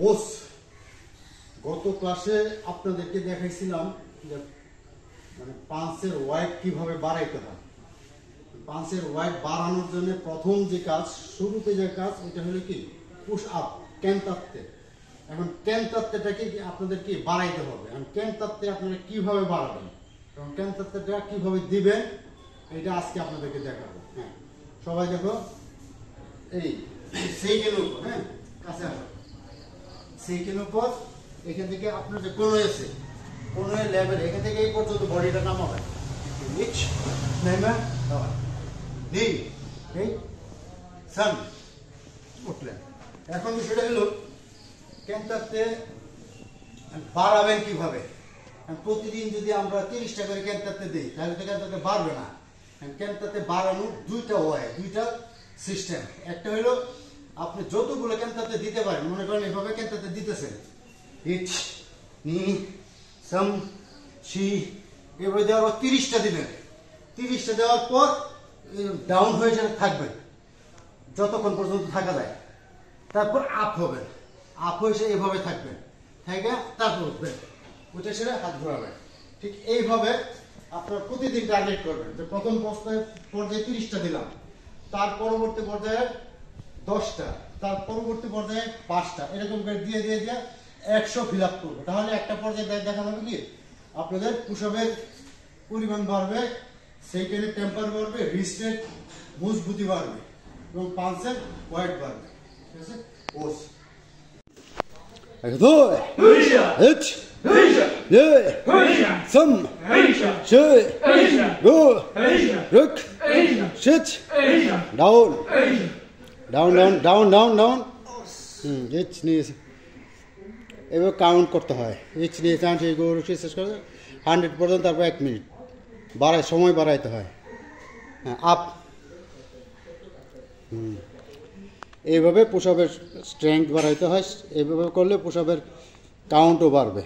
ওস গত ক্লাসে আপনাদেরকে দেখাইছিলাম যে মানে পাঞ্চের ওয়েট কিভাবে বাড়াইতে হয়। পাঞ্চের ওয়েট বাড়ানোর জন্য প্রথম যে কাজ, শুরুতে যে কাজ, এটা হলো কি পুশ আপ, ক্যানতাত্তে। এখন ক্যানতাত্তেটাকে আপনাদের কি বাড়াইতে হবে। এখন ক্যানতাত্তে আপনারা কিভাবে বাড়াবেন এবং ক্যানতাত্তেটা কিভাবে দিবেন, এটা আজকে আপনাদেরকে দেখাবো। হ্যাঁ, সবাই দেখো, এই সেইকের উপর, হ্যাঁ কাছে আসো, সেইকের উপর এখান থেকে আপনার যে কোনো আছে, কোনো লেভেল এখান থেকে এই পর্যন্ত বডিটা নামাবেন। নিচ নেমে দেওয়া, নেই এই সান উঠলেন। এখন বিষয়টা হলো ক্যানতাত্তে বাড়াবেন কিভাবে। প্রতিদিন যদি আমরা 30টা করে ক্যানতাত্তে দিই তাহলে তো ক্যানতাত্তে বাড়বে না। ক্যানতাত্তে বাড়ানোর দুইটা ওয়ে, দুইটা সিস্টেম। একটা হলো আপনি যতগুলো ক্যানতাত্তে দিতে পারেন, মনে করেন এভাবে ক্যানতাত্তে দিতেছেন, ইচ নি সাম সি, এভাবে দেওয়ার 30টা দিলেন। 30টা দেওয়ার পর ডাউন হয়ে যেতে থাকবেন যতক্ষণ পর্যন্ত থাকা যায়। তারপর আপ হবেন, আপ হয়ে এভাবে থাকবেন, থাকে তারপর উঠবেন, উঠে সেটা হাত ঘোরাবেন। ঠিক এইভাবে আপনার প্রতিদিন টার্গেট করবেন যে প্রথম পর্যায়ে 30টা দিলাম, তার পরবর্তী পর্যায়ে 10টা, তার পরবর্তী পর্যায়ে 5টা, এরকম করে দিয়ে দিয়ে দিয়ে 100 ফিল আপ করবো। তাহলে একটা পর্যায়ে দেখা যাবে কি আপনাদের পুশআপের পরিমাণ বাড়বে, সেইখানে টেম্পার বাড়বে, রিস্টের মজবুতি বাড়বে এবং পাঞ্চের ওয়েট বাড়বে। ঠিক আছে? ওস Zwei, Hitch, Ne, Zum, Schö, Go, Rück, Shit, Down, Down, Down, Down, Down, Down. Hitch, Knees. এবার কাউন্ট করতে হয়। Hitch, Knees, and Go, শেষ করে 100% তারপর 1 মিনিট বাড়ায়, সময় বাড়াইতে হয়। হ্যাঁ, আপ। এইভাবে পুশআপের স্ট্রেংথ বাড়াইতে হয়। এইভাবে করলে পুশআপের কাউন্টও বাড়বে।